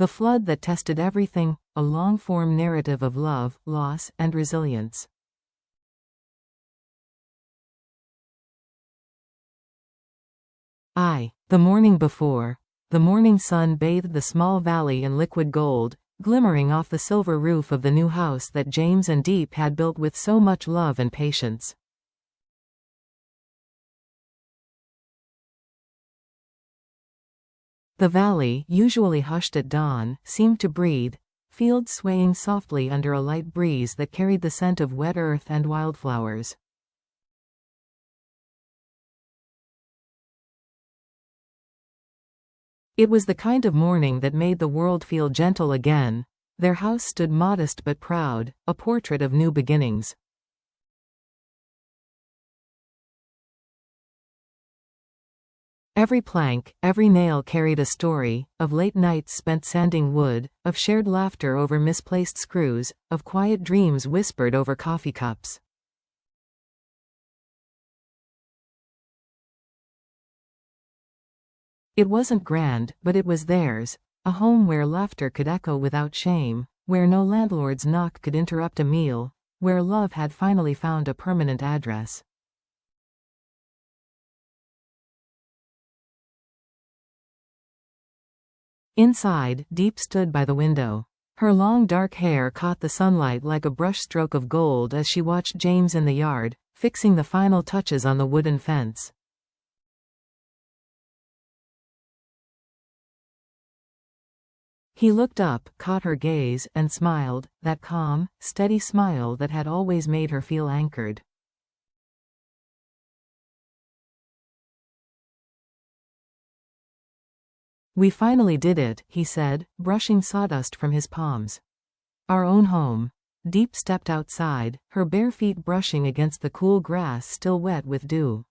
The flood that tested everything, a long-form narrative of love, loss, and resilience. The morning before. The morning sun bathed the small valley in liquid gold, glimmering off the silver roof of the new house that James and Diep had built with so much love and patience. The valley, usually hushed at dawn, seemed to breathe, fields swaying softly under a light breeze that carried the scent of wet earth and wildflowers. It was the kind of morning that made the world feel gentle again. Their house stood modest but proud, a portrait of new beginnings. Every plank, every nail carried a story, of late nights spent sanding wood, of shared laughter over misplaced screws, of quiet dreams whispered over coffee cups. It wasn't grand, but it was theirs, a home where laughter could echo without shame, where no landlord's knock could interrupt a meal, where love had finally found a permanent address. Inside, Diep stood by the window. Her long dark hair caught the sunlight like a brushstroke of gold as she watched James in the yard, fixing the final touches on the wooden fence. He looked up, caught her gaze, and smiled, that calm, steady smile that had always made her feel anchored. "We finally did it," he said, brushing sawdust from his palms. "Our own home." Diep stepped outside, her bare feet brushing against the cool grass still wet with dew.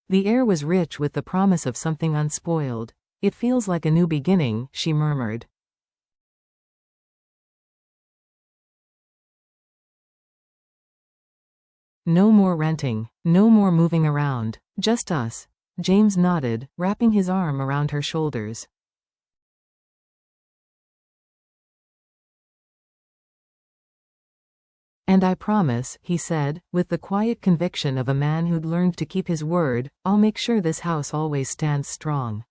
The air was rich with the promise of something unspoiled. "It feels like a new beginning," she murmured. "No more renting. No more moving around. Just us." James nodded, wrapping his arm around her shoulders. "And I promise," he said, with the quiet conviction of a man who'd learned to keep his word, "I'll make sure this house always stands strong."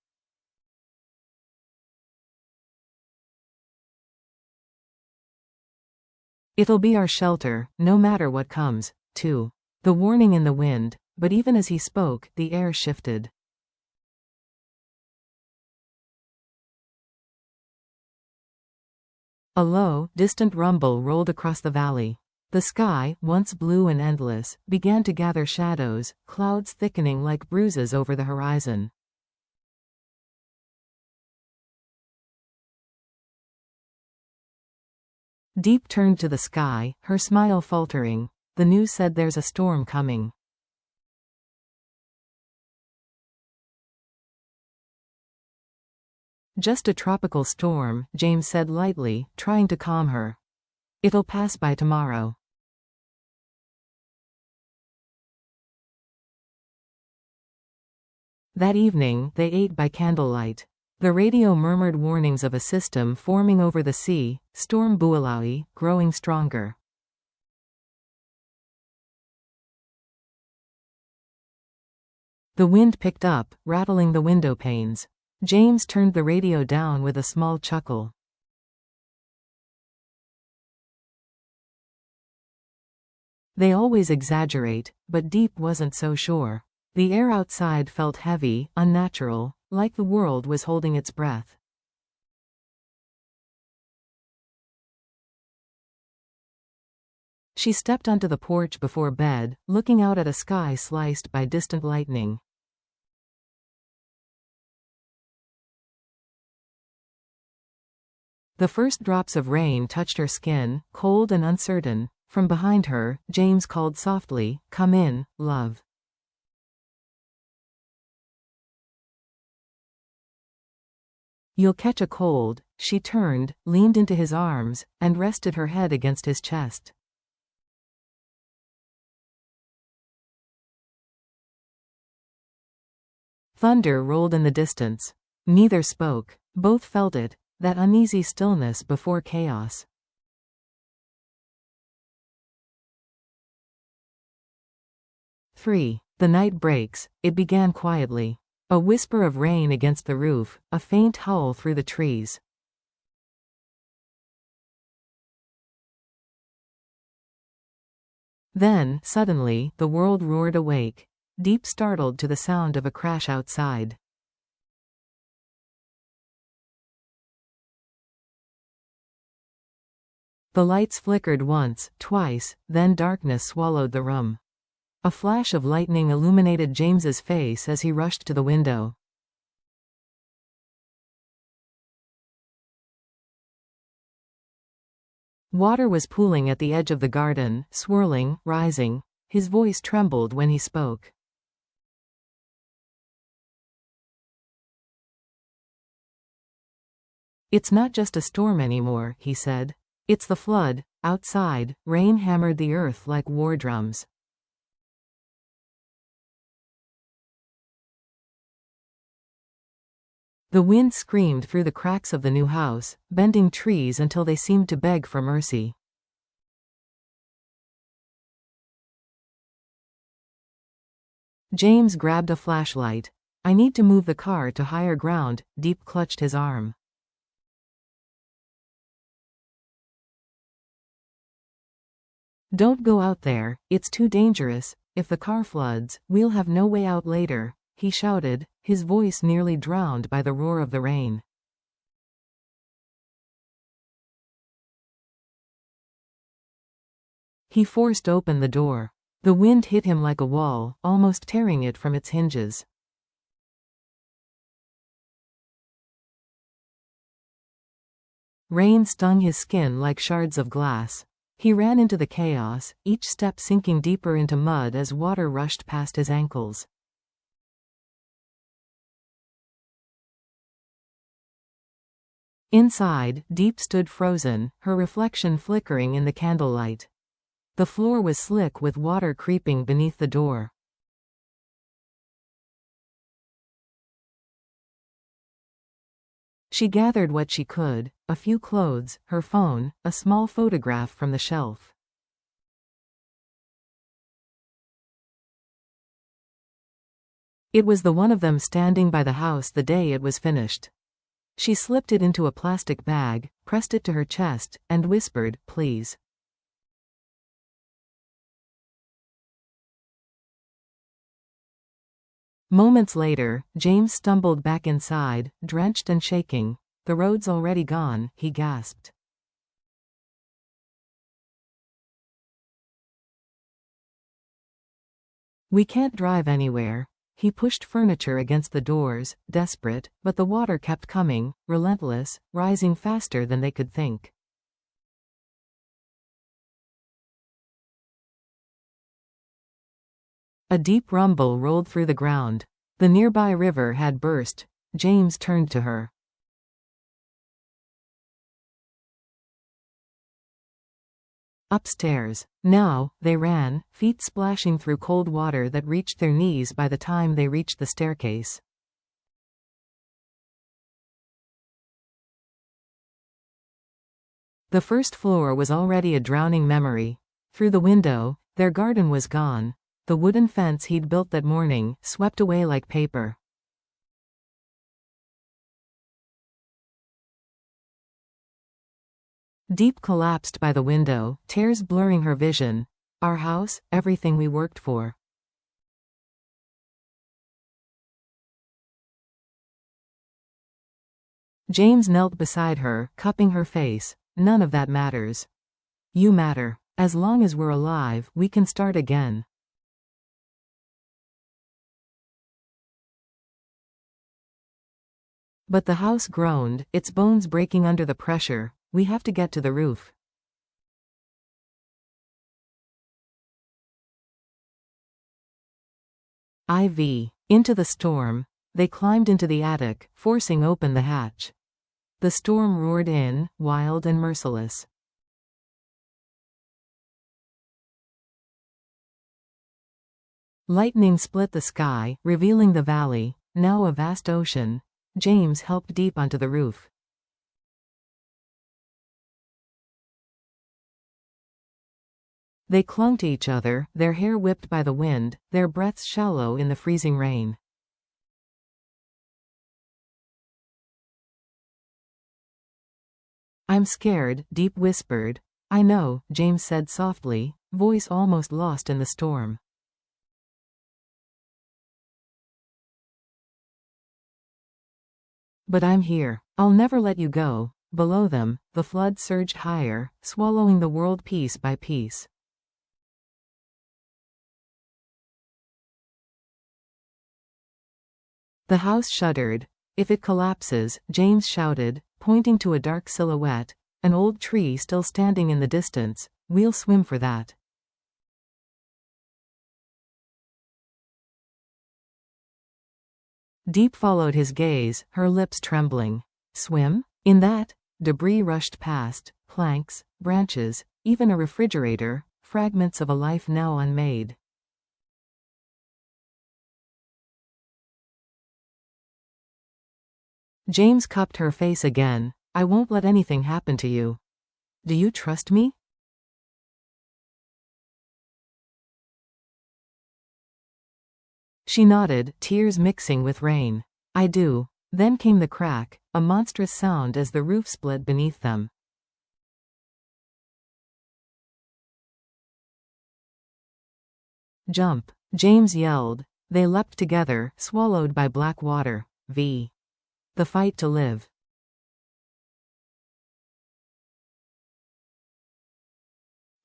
"It'll be our shelter, no matter what comes, too." The warning in the wind, but even as he spoke, the air shifted. A low, distant rumble rolled across the valley. The sky, once blue and endless, began to gather shadows, clouds thickening like bruises over the horizon. Diep turned to the sky, her smile faltering. "The news said there's a storm coming." "Just a tropical storm," James said lightly, trying to calm her. "It'll pass by tomorrow." That evening, they ate by candlelight. The radio murmured warnings of a system forming over the sea, storm BUALOI, growing stronger. The wind picked up, rattling the window panes. James turned the radio down with a small chuckle. They always exaggerate, but Diep wasn't so sure. The air outside felt heavy, unnatural, like the world was holding its breath. She stepped onto the porch before bed, looking out at a sky sliced by distant lightning. The first drops of rain touched her skin, cold and uncertain. From behind her, James called softly, "Come in, love." "You'll catch a cold." She turned, leaned into his arms, and rested her head against his chest. Thunder rolled in the distance. Neither spoke. Both felt it, that uneasy stillness before chaos. The night breaks. It began quietly. A whisper of rain against the roof, a faint howl through the trees. Then, suddenly, the world roared awake. Deep startled to the sound of a crash outside. The lights flickered once, twice, then darkness swallowed the room. A flash of lightning illuminated James's face as he rushed to the window. Water was pooling at the edge of the garden, swirling, rising. His voice trembled when he spoke. "It's not just a storm anymore," he said. "It's the flood." Outside, rain hammered the earth like war drums. The wind screamed through the cracks of the new house, bending trees until they seemed to beg for mercy. James grabbed a flashlight. "I need to move the car to higher ground." Diep clutched his arm. "Don't go out there, it's too dangerous. If the car floods, we'll have no way out later," he shouted, his voice nearly drowned by the roar of the rain. He forced open the door. The wind hit him like a wall, almost tearing it from its hinges. Rain stung his skin like shards of glass. He ran into the chaos, each step sinking deeper into mud as water rushed past his ankles. Inside, Diep stood frozen, her reflection flickering in the candlelight. The floor was slick with water creeping beneath the door. She gathered what she could, a few clothes, her phone, a small photograph from the shelf. It was the one of them standing by the house the day it was finished. She slipped it into a plastic bag, pressed it to her chest, and whispered, "Please." Moments later, James stumbled back inside, drenched and shaking. "The road's already gone," he gasped. "We can't drive anywhere." He pushed furniture against the doors, desperate, but the water kept coming, relentless, rising faster than they could think. A deep rumble rolled through the ground. The nearby river had burst. James turned to her. Upstairs. Now, they ran, feet splashing through cold water that reached their knees by the time they reached the staircase. The first floor was already a drowning memory. Through the window, their garden was gone. The wooden fence he'd built that morning, swept away like paper. Diep collapsed by the window, tears blurring her vision. Our house, everything we worked for. James knelt beside her, cupping her face. "None of that matters. You matter. As long as we're alive, we can start again." But the house groaned, its bones breaking under the pressure. "We have to get to the roof." Into the storm. They climbed into the attic, forcing open the hatch. The storm roared in, wild and merciless. Lightning split the sky, revealing the valley. now a vast ocean. James helped Diep onto the roof. They clung to each other, their hair whipped by the wind, their breaths shallow in the freezing rain. I'm scared, Diep whispered. I know, James said softly, voice almost lost in the storm. But I'm here. I'll never let you go. Below them, the flood surged higher, swallowing the world piece by piece. The house shuddered. If it collapses, James shouted, pointing to a dark silhouette, an old tree still standing in the distance, we'll swim for that. Diep followed his gaze, her lips trembling. Swim? In that? Debris rushed past, planks, branches, even a refrigerator, fragments of a life now unmade. James cupped her face again. I won't let anything happen to you. Do you trust me? She nodded, tears mixing with rain. I do. Then came the crack, a monstrous sound as the roof split beneath them. Jump! James yelled. They leapt together, swallowed by black water. The fight to live.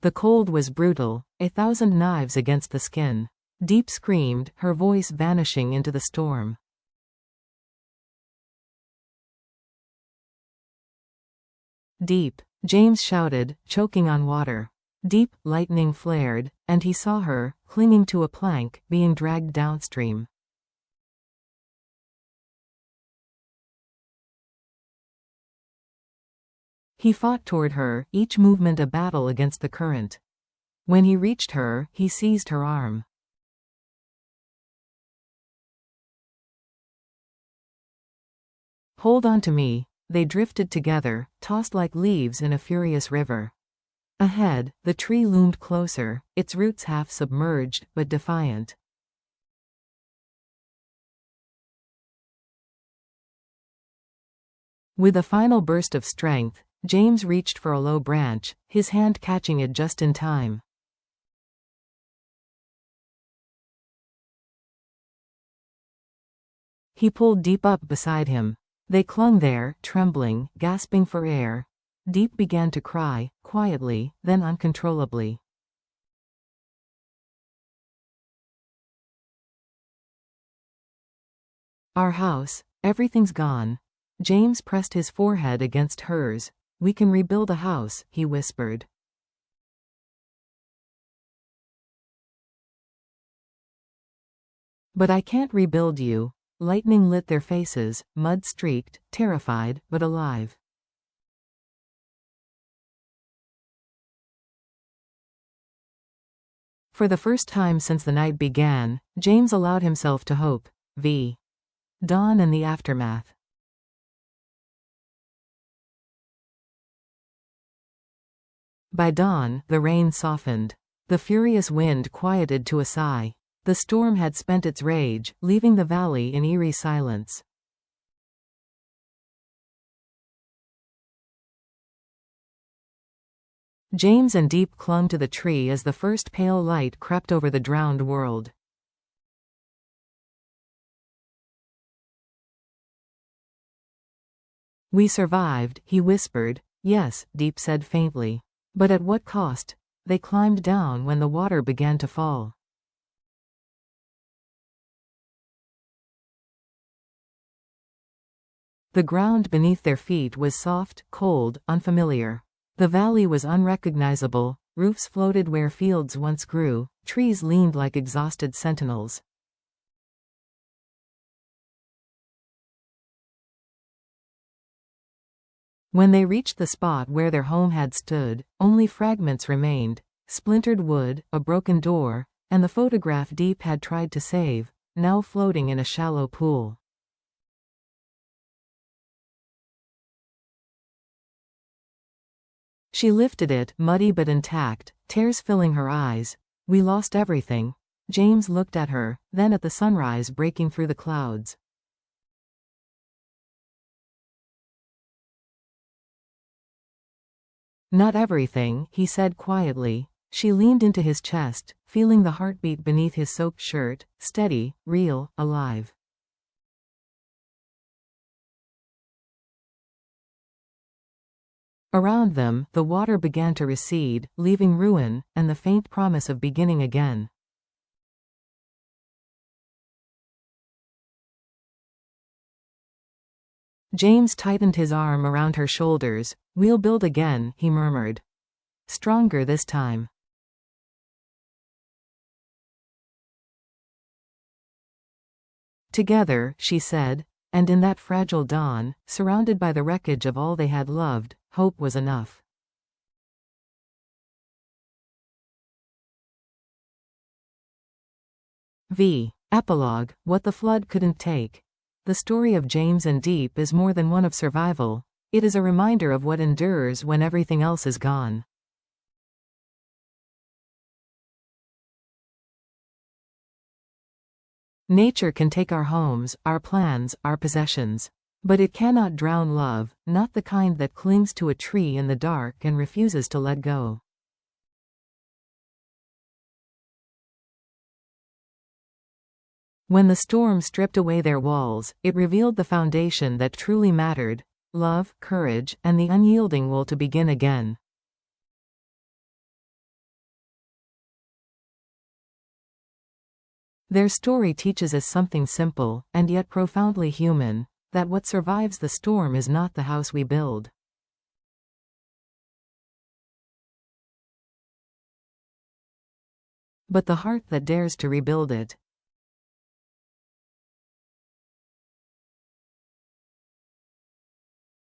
The cold was brutal, 1,000 knives against the skin. Diep screamed, her voice vanishing into the storm. Diep! James shouted, choking on water. Diep! Lightning flared, and he saw her, clinging to a plank, being dragged downstream. He fought toward her, each movement a battle against the current. When he reached her, he seized her arm. Hold on to me. They drifted together, tossed like leaves in a furious river. Ahead, the tree loomed closer, its roots half submerged, but defiant. With a final burst of strength, James reached for a low branch, his hand catching it just in time. He pulled Diep up beside him. They clung there, trembling, gasping for air. Diep began to cry, quietly, then uncontrollably. Our house, everything's gone. James pressed his forehead against hers. We can rebuild a house, he whispered. But I can't rebuild you. Lightning lit their faces, mud-streaked, terrified, but alive. For the first time since the night began, James allowed himself to hope. Dawn and the aftermath. By dawn, the rain softened. The furious wind quieted to a sigh. The storm had spent its rage, leaving the valley in eerie silence. James and Diep clung to the tree as the first pale light crept over the drowned world. We survived, he whispered. Yes, Diep said faintly. But at what cost? They climbed down when the water began to fall. The ground beneath their feet was soft, cold, unfamiliar. The valley was unrecognizable, roofs floated where fields once grew, trees leaned like exhausted sentinels. When they reached the spot where their home had stood, only fragments remained, splintered wood, a broken door, and the photograph Diep had tried to save, now floating in a shallow pool. She lifted it, muddy but intact, tears filling her eyes. We lost everything. James looked at her, then at the sunrise breaking through the clouds. Not everything, he said quietly. She leaned into his chest, feeling the heartbeat beneath his soaked shirt, steady, real, alive. Around them, the water began to recede, leaving ruin, and the faint promise of beginning again. James tightened his arm around her shoulders. "We'll build again," he murmured. "Stronger this time." "Together," she said, and in that fragile dawn, surrounded by the wreckage of all they had loved, hope was enough. Epilogue, What the Flood Couldn't Take. The story of James and Diep is more than one of survival. It is a reminder of what endures when everything else is gone. Nature can take our homes, our plans, our possessions. But it cannot drown love, not the kind that clings to a tree in the dark and refuses to let go. When the storm stripped away their walls, it revealed the foundation that truly mattered: love, courage, and the unyielding will to begin again. Their story teaches us something simple, and yet profoundly human, that what survives the storm is not the house we build, but the heart that dares to rebuild it.